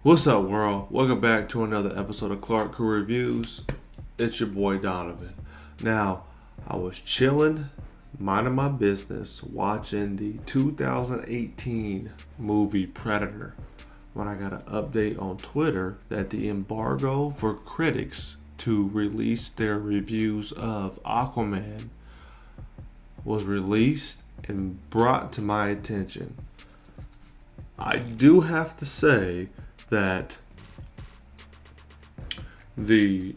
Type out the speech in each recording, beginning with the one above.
What's up, world? Welcome back to another episode of Clark Crew Reviews. It's your boy Donovan. Now, I was chilling, minding my business, watching the 2018 movie Predator when I got an update on Twitter that the embargo for critics to release their reviews of Aquaman was released and brought to my attention. I do have to say that the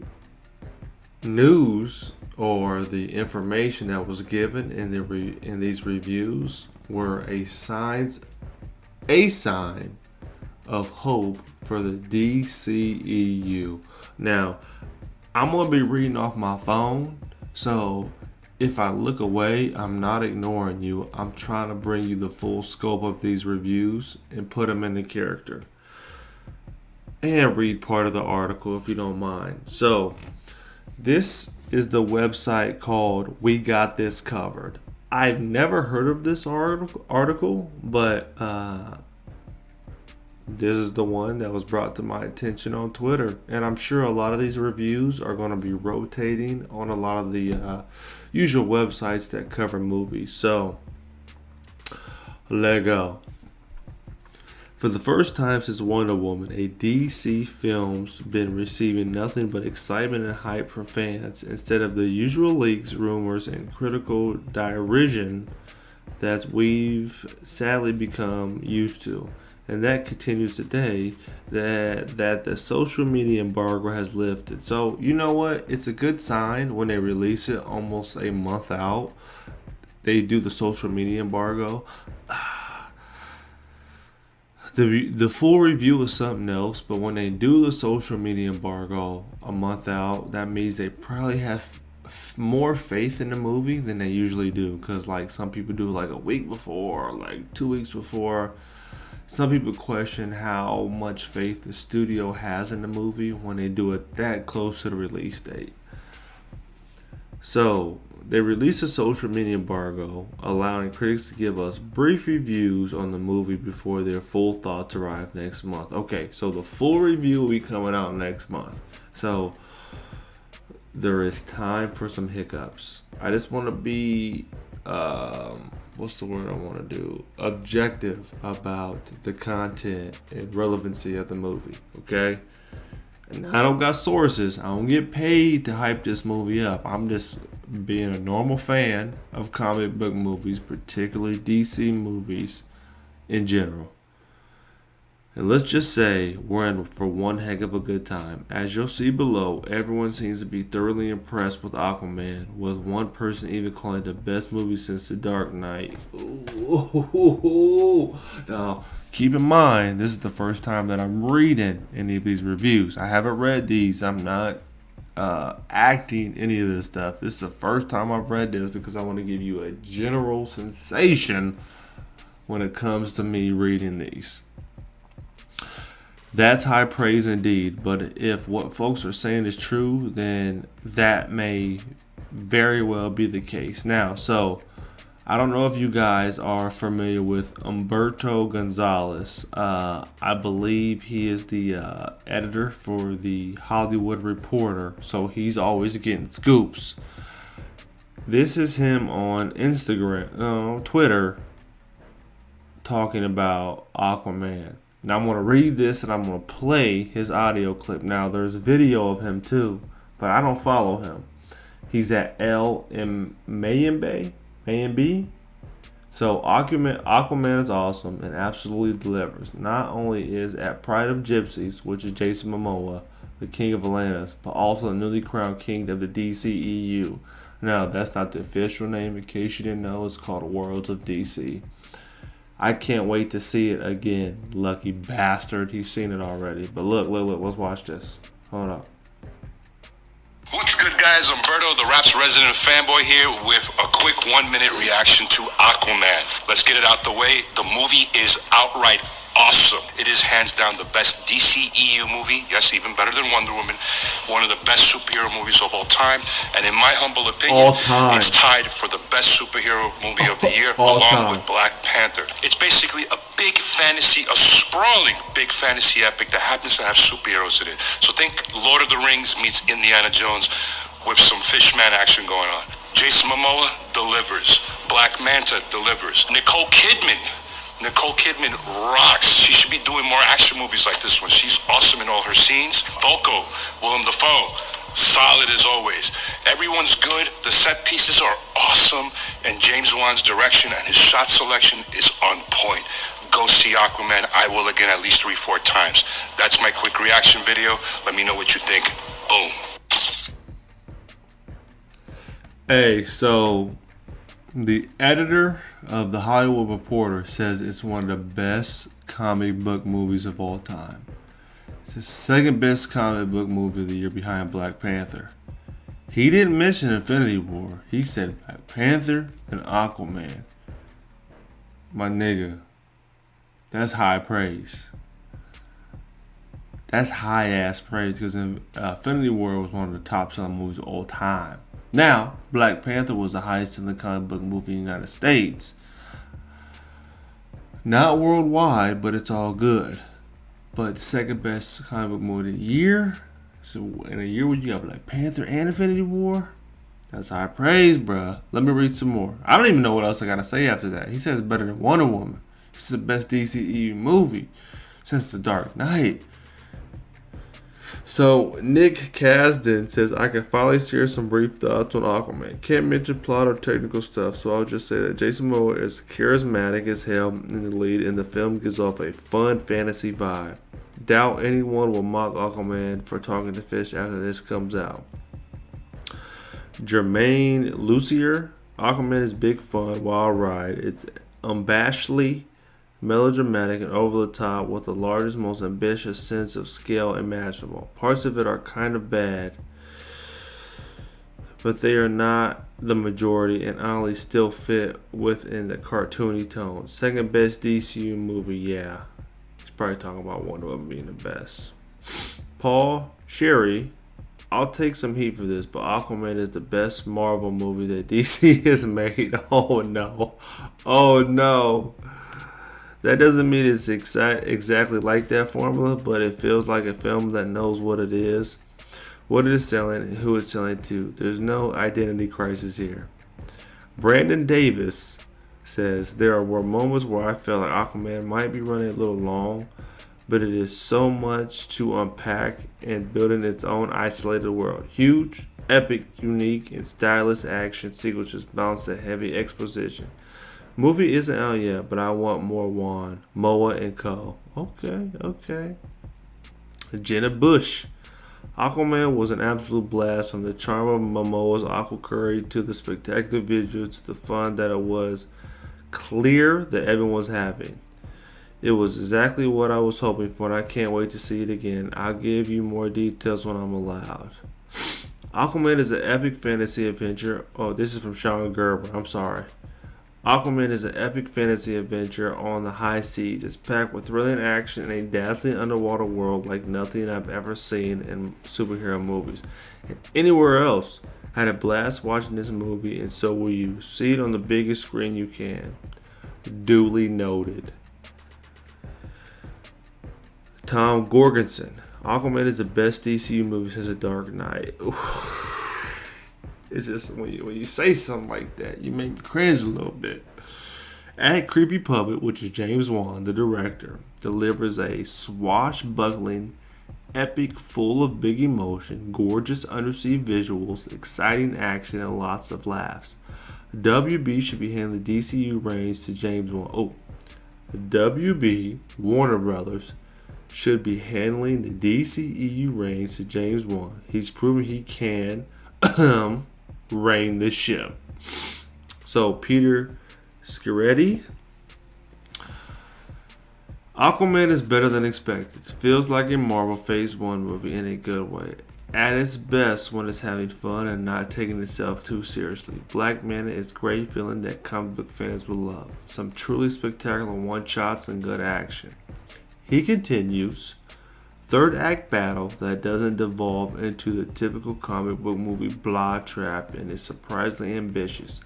news or the information that was given in these reviews were a sign of hope for the DCEU. Now, I'm gonna be reading off my phone, so if I look away, I'm not ignoring you. I'm trying to bring you the full scope of these reviews and put them into character. And read part of the article if you don't mind. So, this is the website called We Got This Covered. I've never heard of this article, but this is the one that was brought to my attention on Twitter. And I'm sure a lot of these reviews are going to be rotating on a lot of the usual websites that cover movies. So, let go. For the first time since Wonder Woman, a DC film's been receiving nothing but excitement and hype from fans instead of the usual leaks, rumors, and critical derision that we've sadly become used to. And that continues today that the social media embargo has lifted. So, you know what? It's a good sign when they release it almost a month out. They do the social media embargo. The full review is something else, but when they do the social media embargo a month out, that means they probably have more faith in the movie than they usually do. Because like some people do like a week before, or like 2 weeks before. Some people question how much faith the studio has in the movie when they do it that close to the release date. So, they released a social media embargo, allowing critics to give us brief reviews on the movie before their full thoughts arrive next month. Okay, so the full review will be coming out next month. So, there is time for some hiccups. I just want to be, what's the word I want to do? Objective about the content and relevancy of the movie, okay? And I don't got sources. I don't get paid to hype this movie up. I'm just being a normal fan of comic book movies, particularly DC movies in general. And let's just say we're in for one heck of a good time. As you'll see below, everyone seems to be thoroughly impressed with Aquaman, with one person even calling it the best movie since The Dark Knight. Ooh. Now, keep in mind, this is the first time that I'm reading any of these reviews. I haven't read these. I'm not acting any of this stuff. This is the first time I've read this because I want to give you a general sensation when it comes to me reading these. That's high praise indeed, but if what folks are saying is true, then that may very well be the case. Now, so I don't know if you guys are familiar with Humberto Gonzalez. I believe he is the editor for the Hollywood Reporter, so he's always getting scoops. This is him on Instagram, Twitter, talking about Aquaman. Now I'm going to read this and I'm going to play his audio clip. Now there's video of him too, but I don't follow him. He's at L.M. Mayembe. So Aquaman is awesome and absolutely delivers. Not only is at Pride of Gypsies, which is Jason Momoa, the king of Atlantis, but also the newly crowned king of the DCEU. Now that's not the official name. In case you didn't know, it's called Worlds of DC. I can't wait to see it again. Lucky bastard, he's seen it already. But look, let's watch this. Hold up. What's good, guys? Humberto, the Rap's resident fanboy here with a quick 1-minute reaction to Aquaman. Let's get it out the way. The movie is outright awesome. It is hands down the best DCEU movie. Yes, even better than Wonder Woman. One of the best superhero movies of all time. And in my humble opinion, it's tied for the best superhero movie of the year, along with Black Panther. It's basically a big fantasy, a sprawling big fantasy epic that happens to have superheroes in it. So think Lord of the Rings meets Indiana Jones with some fishman action going on. Jason Momoa delivers. Black Manta delivers. Nicole Kidman rocks. She should be doing more action movies like this one. She's awesome in all her scenes. Volko, Willem Dafoe, solid as always. Everyone's good. The set pieces are awesome. And James Wan's direction and his shot selection is on point. Go see Aquaman. I will again at least 3-4 times. That's my quick reaction video. Let me know what you think. Boom. Hey, so the editor of the Hollywood Reporter says it's one of the best comic book movies of all time. It's the second best comic book movie of the year behind Black Panther. He didn't mention Infinity War. He said Black Panther and Aquaman. My nigga, that's high praise. That's high ass praise because Infinity War was one of the top selling movies of all time. Now, Black Panther was the highest selling comic book movie in the United States. Not worldwide, but it's all good. But second best comic book movie of the year. So in a year where you got Black Panther and Infinity War, that's high praise, bruh. Let me read some more. I don't even know what else I gotta say after that. He says better than Wonder Woman. It's the best DCEU movie since The Dark Knight. So, Nick Kasdan says, I can finally share some brief thoughts on Aquaman. Can't mention plot or technical stuff, so I'll just say that Jason Momoa is charismatic as hell in the lead, and the film gives off a fun fantasy vibe. Doubt anyone will mock Aquaman for talking to fish after this comes out. Jermaine Lucier, Aquaman is big fun, wild ride. It's unabashedly melodramatic and over the top with the largest, most ambitious sense of scale imaginable. Parts of it are kind of bad, but they are not the majority and oddly still fit within the cartoony tone. Second best DCU movie, yeah. He's probably talking about Wonder Woman being the best. Paul Sherry, I'll take some heat for this, but Aquaman is the best Marvel movie that DC has made. Oh no. Oh no. That doesn't mean it's exactly like that formula, but it feels like a film that knows what it is selling, and who it's selling to. There's no identity crisis here. Brandon Davis says, there were moments where I felt like Aquaman might be running a little long, but it is so much to unpack and building its own isolated world. Huge, epic, unique, and stylish action sequences balanced a heavy exposition. Movie isn't out yet, but I want more Wan, Moa, and Co. Okay. Jenna Bush. Aquaman was an absolute blast, from the charm of Momoa's aqua curry to the spectacular visuals to the fun that it was clear that everyone was having. It was exactly what I was hoping for, and I can't wait to see it again. I'll give you more details when I'm allowed. Aquaman is an epic fantasy adventure. Oh, this is from Sean Gerber. I'm sorry. Aquaman is an epic fantasy adventure on the high seas. It's packed with thrilling action and a dazzling underwater world like nothing I've ever seen in superhero movies and anywhere else. I had a blast watching this movie, and so will you. See it on the biggest screen you can. Duly noted. Tom Gorgonson. Aquaman is the best DCU movie since The Dark Knight. Oof. It's just when you say something like that, you make me cringe a little bit. At Creepy Puppet, which is James Wan, the director, delivers a swashbuckling epic full of big emotion, gorgeous undersea visuals, exciting action, and lots of laughs. WB should be handing the DCU reins to James Wan. WB, Warner Brothers, should be handling the DCEU reins to James Wan. He's proven he can reign the ship. So Peter Sciretti, Aquaman is better than expected. Feels like a Marvel Phase 1 movie in a good way. at its best when it's having fun and not taking itself too seriously. Black Manta is great feeling that comic book fans will love. Some truly spectacular one-shots and good action. He continues, third act battle that doesn't devolve into the typical comic book movie blah trap and is surprisingly ambitious.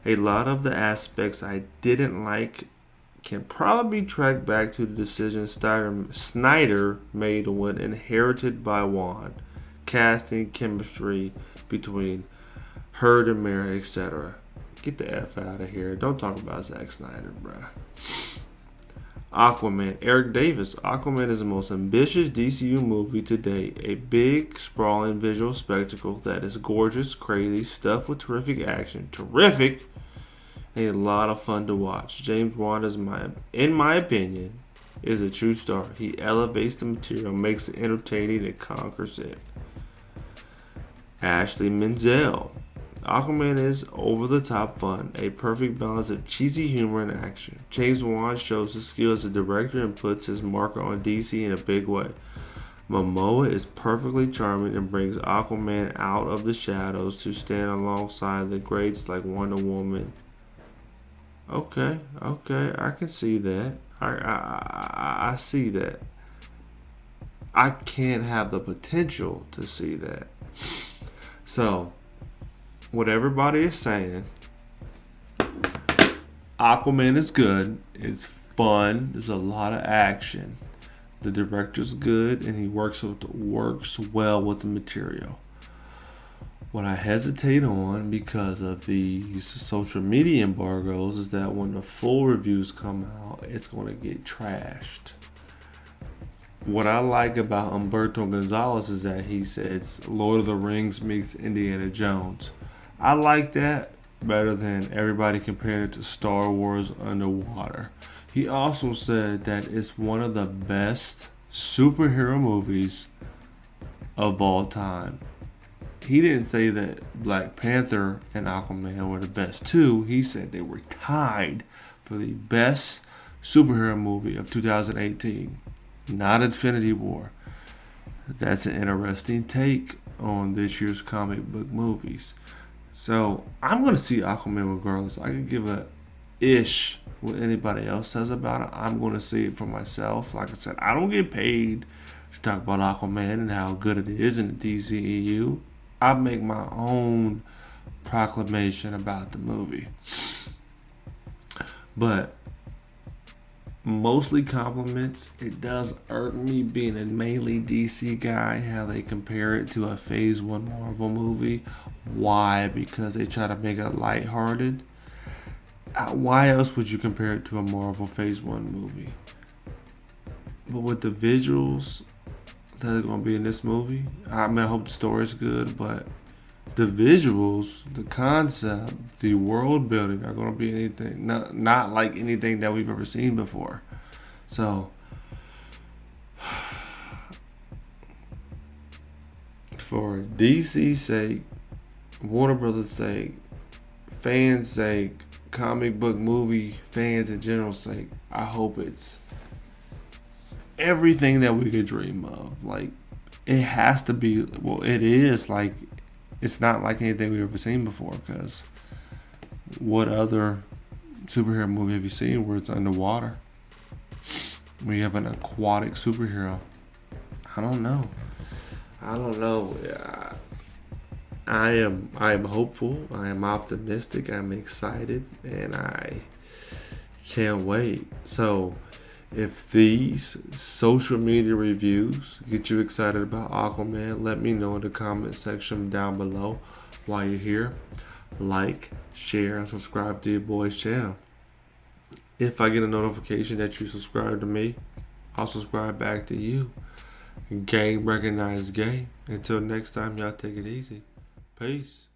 A lot of the aspects I didn't like can probably be tracked back to the decision Snyder made when Inherited by Wan. Casting, chemistry between Hurd and Mara, etc. Get the F out of here. Don't talk about Zack Snyder, bruh. Aquaman. Eric Davis. Aquaman is the most ambitious DCU movie to date. A big, sprawling visual spectacle that is gorgeous, crazy, stuffed with terrific action. Terrific! And a lot of fun to watch. James Wan is, in my opinion, is a true star. He elevates the material, makes it entertaining, and conquers it. Ashley Menzel. Aquaman is over-the-top fun, a perfect balance of cheesy humor and action. James Wan shows his skill as a director and puts his marker on DC in a big way. Momoa is perfectly charming and brings Aquaman out of the shadows to stand alongside the greats like Wonder Woman. Okay, I can see that. I see that. I can't have the potential to see that. So, what everybody is saying, Aquaman is good. It's fun. There's a lot of action. The director's good, and he works well with the material. What I hesitate on because of these social media embargoes is that when the full reviews come out, it's going to get trashed. What I like about Humberto Gonzalez is that he says Lord of the Rings meets Indiana Jones. I like that better than everybody comparing it to Star Wars Underwater. He also said that it's one of the best superhero movies of all time. He didn't say that Black Panther and Aquaman were the best two. He said they were tied for the best superhero movie of 2018. Not Infinity War. That's an interesting take on this year's comic book movies. So I'm going to see Aquaman regardless. I can give a ish what anybody else says about it. I'm going to see it for myself. Like I said, I don't get paid to talk about Aquaman and how good it is in the DCEU. I make my own proclamation about the movie. But mostly compliments. It does irk me being a mainly DC guy how they compare it to a Phase 1 Marvel movie. Why? Because they try to make it lighthearted. Why else would you compare it to a Marvel Phase 1 movie? But with the visuals that are going to be in this movie, I hope the story's good, but the visuals, the concept, the world building are going to be anything, not like anything that we've ever seen before. So, for DC's sake, Warner Brothers' sake, fans' sake, comic book movie fans in general sake, I hope it's everything that we could dream of. Like, it has to be, well, it is like, it's not like anything we've ever seen before, because what other superhero movie have you seen where it's underwater? We have an aquatic superhero. I don't know. I am hopeful. I am optimistic. I'm excited, and I can't wait. So, if these social media reviews get you excited about Aquaman, let me know in the comment section down below. While you're here, like, share, and subscribe to your boy's channel. If I get a notification that you subscribe to me, I'll subscribe back to you. Gang recognized gang. Until next time, y'all take it easy. Peace.